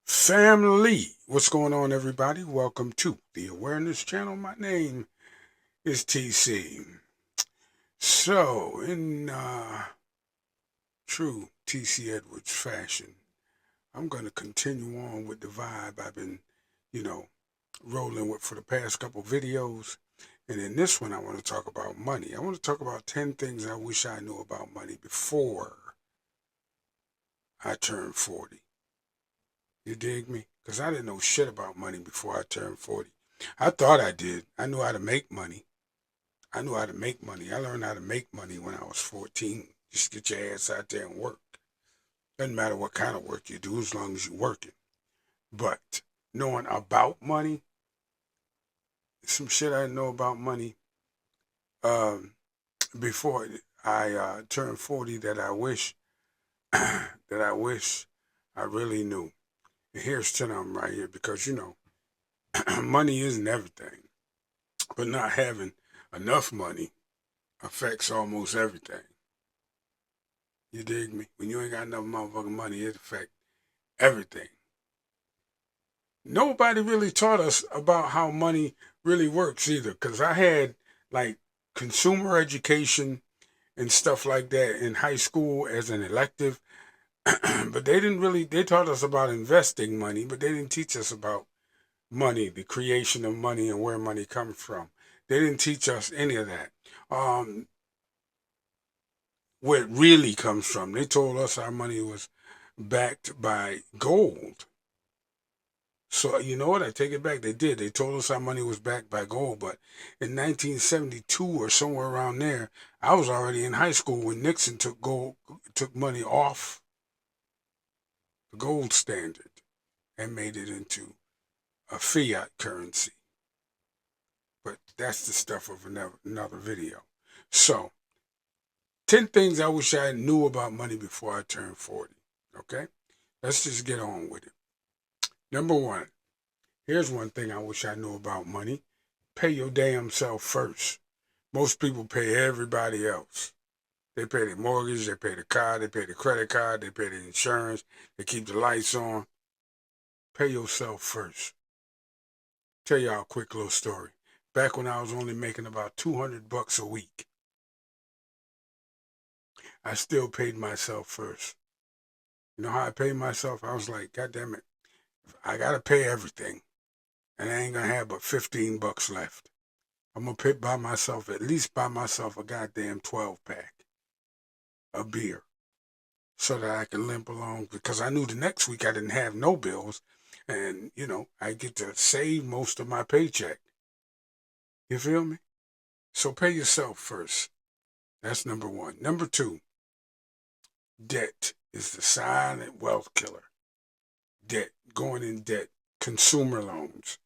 Family, what's going on, everybody? Welcome to the Awareness Channel. My name is TC. So, in true TC Edwards fashion, I'm going to continue on with the vibe I've been, you know, rolling with for the past couple videos. And in this one, I want to talk about money. I want to talk about 10 things I wish I knew about money before I turned 40. You dig me? Because I didn't know shit about money before I turned 40. I thought I did. I knew how to make money. I knew how to make money. I learned how to make money when I was 14. Just get your ass out there and work. Doesn't matter what kind of work you do as long as you're working. But knowing about money, some shit I didn't know about money um, before I turned 40 that I wish I really knew. And here's 10 of them right here because, money isn't everything. But not having enough money affects almost everything. You dig me? When you ain't got enough motherfucking money, it affects everything. Nobody really taught us about how money really works either. Because I had like consumer education and stuff like that in high school as an elective. But they taught us about investing money, but they didn't teach us about money, the creation of money and where money comes from. They didn't teach us any of that. Where it really comes from. They told us our money was backed by gold. So you know what? I take it back. They did. They told us our money was backed by gold. But in 1972 or somewhere around there, I was already in high school when Nixon took money off the gold standard and made it into a fiat currency. But that's the stuff of another video. So 10 things I wish I knew about money before I turned 40. Okay? Let's just get on with it. Number one, here's one thing I wish I knew about money. Pay your damn self first. Most people pay everybody else. They pay their mortgage, they pay the car, they pay the credit card, they pay the insurance, they keep the lights on. Pay yourself first. Tell y'all a quick little story. Back when I was only making about $200 a week, I still paid myself first. You know how I paid myself? I was like, God damn it, I gotta pay everything, and I ain't gonna have but $15 left. I'm gonna at least buy myself a goddamn 12-pack of beer so that I can limp along because I knew the next week I didn't have no bills and, I get to save most of my paycheck. You feel me? So pay yourself first. That's number one. Number two, debt is the silent wealth killer. Debt, going in debt, consumer loans,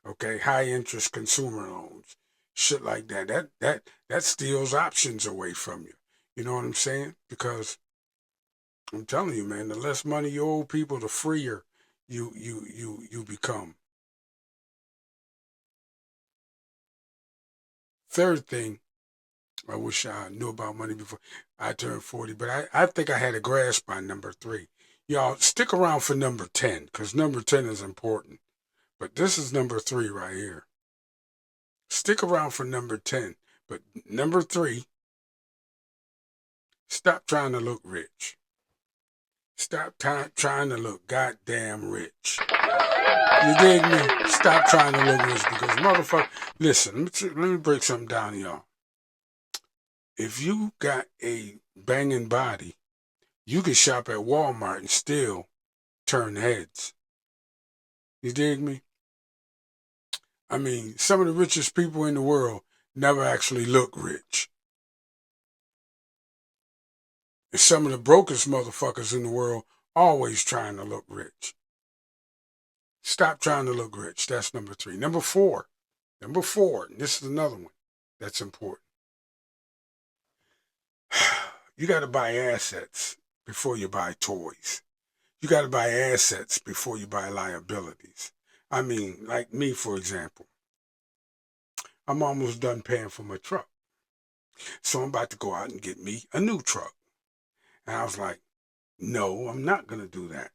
okay, high interest consumer loans, shit like that. That steals options away from you. You know what I'm saying? Because I'm telling you, man, the less money you owe people, the freer you become. Third thing, I wish I knew about money before I turned 40, but I think I had a grasp on number three. Y'all stick around for number 10, because number 10 is important. But this is number three right here. Stick around for number 10. But number three, stop trying to look rich. Stop trying to look goddamn rich. You dig me? Stop trying to look rich because motherfucker. Listen, let me break something down to y'all. If you got a banging body, you can shop at Walmart and still turn heads. You dig me? I mean, some of the richest people in the world never actually look rich. And some of the brokest motherfuckers in the world always trying to look rich. Stop trying to look rich. That's number three. Number four, and this is another one that's important. You got to buy assets before you buy toys. You got to buy assets before you buy liabilities. I mean, like me, for example, I'm almost done paying for my truck. So I'm about to go out and get me a new truck. And I was like, no, I'm not going to do that.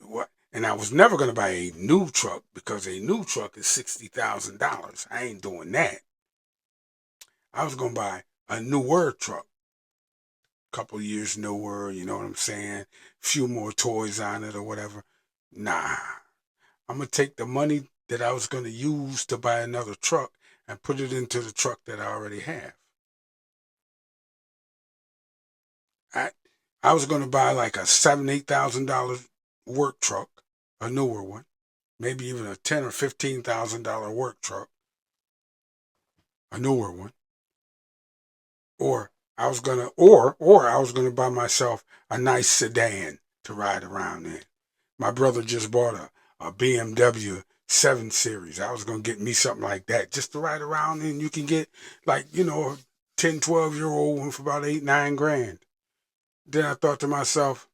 What? And I was never going to buy a new truck because a new truck is $60,000. I ain't doing that. I was going to buy a newer truck. Couple years newer, you know what I'm saying? Few more toys on it or whatever. Nah. I'm going to take the money that I was going to use to buy another truck and put it into the truck that I already have. I was going to buy like a $7,000-$8,000 work truck, a newer one, maybe even a $10,000 or $15,000 work truck, a newer one. Or I was gonna buy myself a nice sedan to ride around in. My brother just bought a BMW 7 Series. I was gonna get me something like that just to ride around in. You can get like, a 10, 12-year-old one for about 8, 9 grand. Then I thought to myself,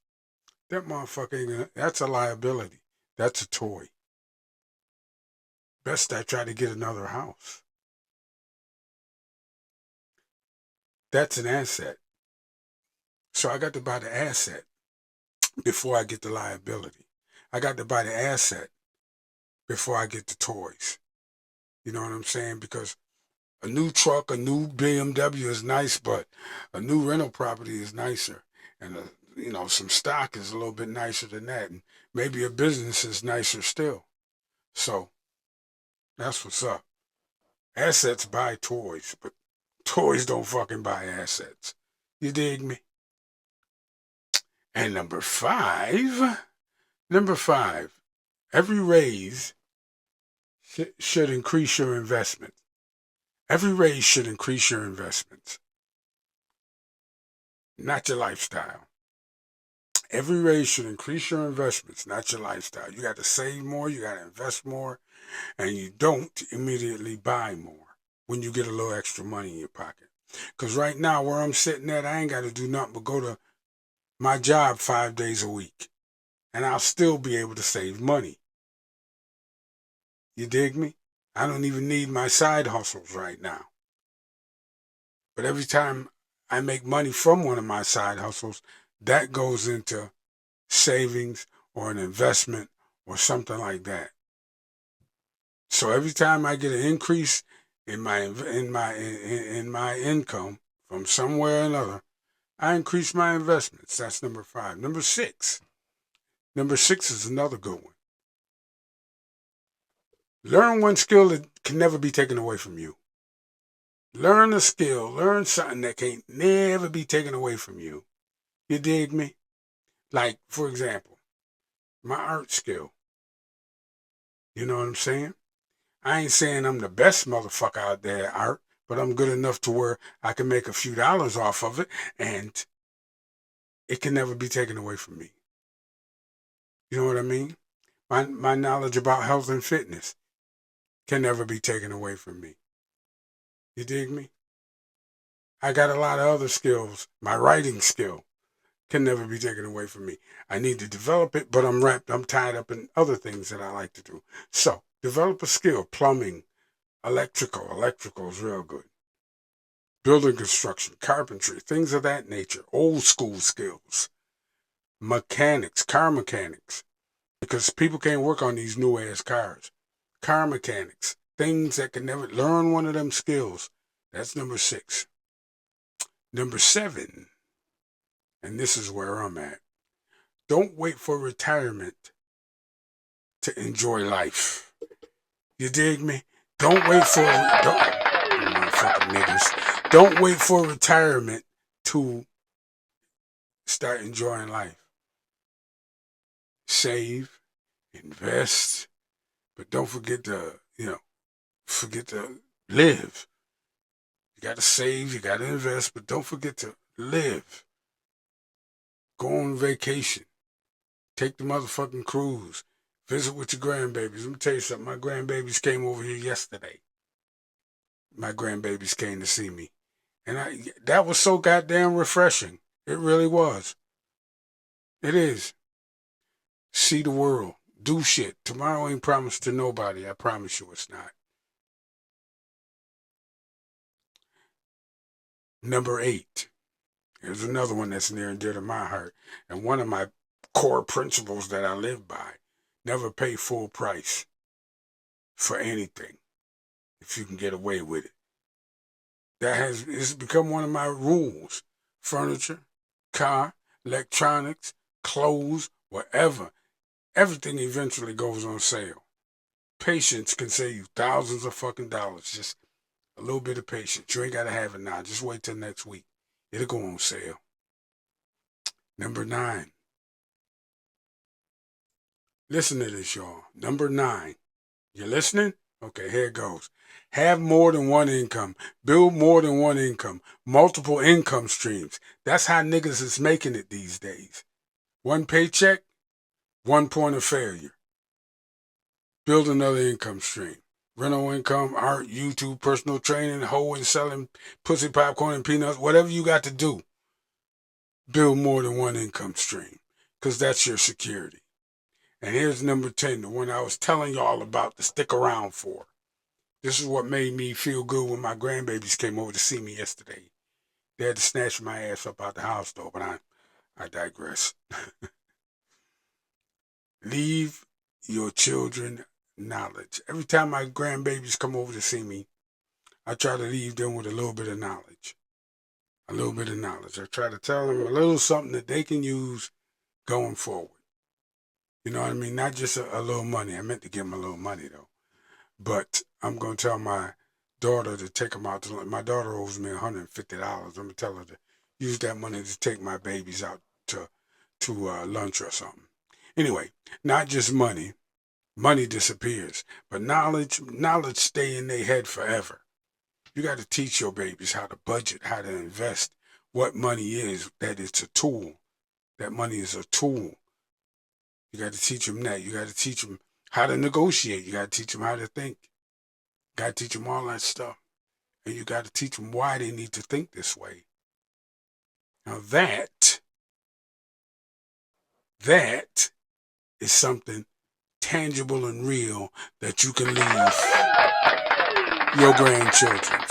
that motherfucker ain't gonna, that's a liability. That's a toy. Best I try to get another house. That's an asset. So I got to buy the asset before I get the liability. I got to buy the asset before I get the toys. You know what I'm saying? Because a new truck, a new BMW is nice, but a new rental property is nicer. And, some stock is a little bit nicer than that. And maybe a business is nicer still. So that's what's up. Assets buy toys, but toys don't fucking buy assets. You dig me? And number five, every raise should increase your investment. Every raise should increase your investments, not your lifestyle. Every raise should increase your investments, not your lifestyle. You got to save more, you got to invest more, and you don't immediately buy more when you get a little extra money in your pocket. Because right now, where I'm sitting at, I ain't got to do nothing but go to my job 5 days a week, and I'll still be able to save money. You dig me? I don't even need my side hustles right now. But every time I make money from one of my side hustles, that goes into savings or an investment or something like that. So every time I get an increase in my income from somewhere or another, I increase my investments. That's number 5. Number 6 is another good one. Learn one skill that can never be taken away from you. Learn a skill. Learn something that can't never be taken away from you. You dig me? Like, for example, my art skill. You know what I'm saying? I ain't saying I'm the best motherfucker out there at art, but I'm good enough to where I can make a few dollars off of it, and it can never be taken away from me. You know what I mean? My knowledge about health and fitness can never be taken away from me. You dig me? I got a lot of other skills. My writing skill can never be taken away from me. I need to develop it, but I'm tied up in other things that I like to do. So, develop a skill. Plumbing, electrical is real good. Building construction, carpentry, things of that nature. Old school skills. Mechanics, car mechanics. Because people can't work on these new ass cars. Car mechanics, things that can never learn one of them skills. That's number 6. Number 7, and this is where I'm at. Don't wait for retirement to enjoy life. You dig me? Don't wait for motherfucking niggas. Don't wait for retirement to start enjoying life. Save, invest, but don't forget to, live. You got to save, you got to invest, but don't forget to live. Go on vacation. Take the motherfucking cruise. Visit with your grandbabies. Let me tell you something. My grandbabies came over here yesterday. My grandbabies came to see me. And that was so goddamn refreshing. It really was. It is. See the world. Do shit. Tomorrow ain't promised to nobody. I promise you it's not. Number 8. Here's another one that's near and dear to my heart. And one of my core principles that I live by. Never pay full price for anything if you can get away with it. It's become one of my rules. Furniture, car, electronics, clothes, whatever. Everything eventually goes on sale. Patience can save you thousands of fucking dollars. Just a little bit of patience. You ain't got to have it now. Just wait till next week. It'll go on sale. Number 9. Listen to this, y'all. Number 9. You listening? Okay, here it goes. Have more than one income. Build more than one income. Multiple income streams. That's how niggas is making it these days. One paycheck, one point of failure. Build another income stream. Rental income, art, YouTube, personal training, hoeing, selling pussy, popcorn, and peanuts. Whatever you got to do. Build more than one income stream. Because that's your security. And here's number 10, the one I was telling y'all about to stick around for. This is what made me feel good when my grandbabies came over to see me yesterday. They had to snatch my ass up out the house, though, but I digress. Leave your children knowledge. Every time my grandbabies come over to see me, I try to leave them with a little bit of knowledge. A little bit of knowledge. I try to tell them a little something that they can use going forward. You know what I mean? Not just a little money. I meant to give them a little money, though. But I'm going to tell my daughter to take them out to lunch. My daughter owes me $150. I'm going to tell her to use that money to take my babies out to lunch or something. Anyway, not just money. Money disappears. But knowledge stay in their head forever. You got to teach your babies how to budget, how to invest, what money is, that it's a tool. That money is a tool. You got to teach them that. You got to teach them how to negotiate. You got to teach them how to think. You got to teach them all that stuff. And you got to teach them why they need to think this way. Now that is something tangible and real that you can leave your grandchildren.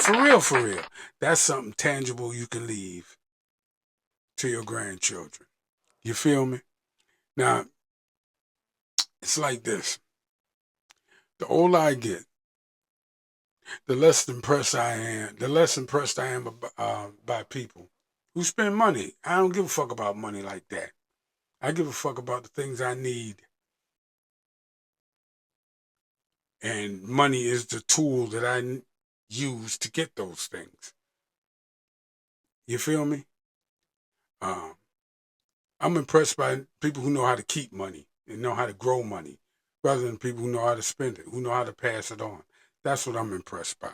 For real. That's something tangible you can leave to your grandchildren. You feel me? Now, it's like this. The older I get, the less impressed I am. The less impressed I am by people who spend money. I don't give a fuck about money like that. I give a fuck about the things I need. And money is the tool that I use to get those things. You feel me? I'm impressed by people who know how to keep money and know how to grow money rather than people who know how to spend it, who know how to pass it on. That's what I'm impressed by.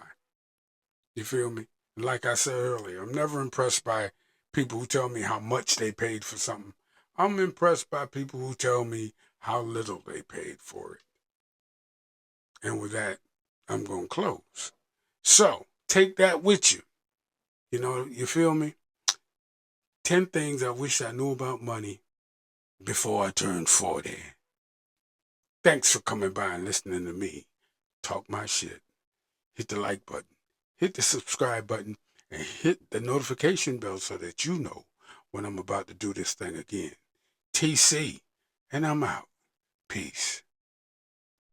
You feel me? And like I said earlier, I'm never impressed by people who tell me how much they paid for something. I'm impressed by people who tell me how little they paid for it. And with that, I'm going to close. So, take that with you. You know, you feel me? 10 things I wish I knew about money before I turned 40. Thanks for coming by and listening to me talk my shit. Hit the like button, hit the subscribe button, and hit the notification bell so that you know when I'm about to do this thing again. TC, and I'm out. Peace.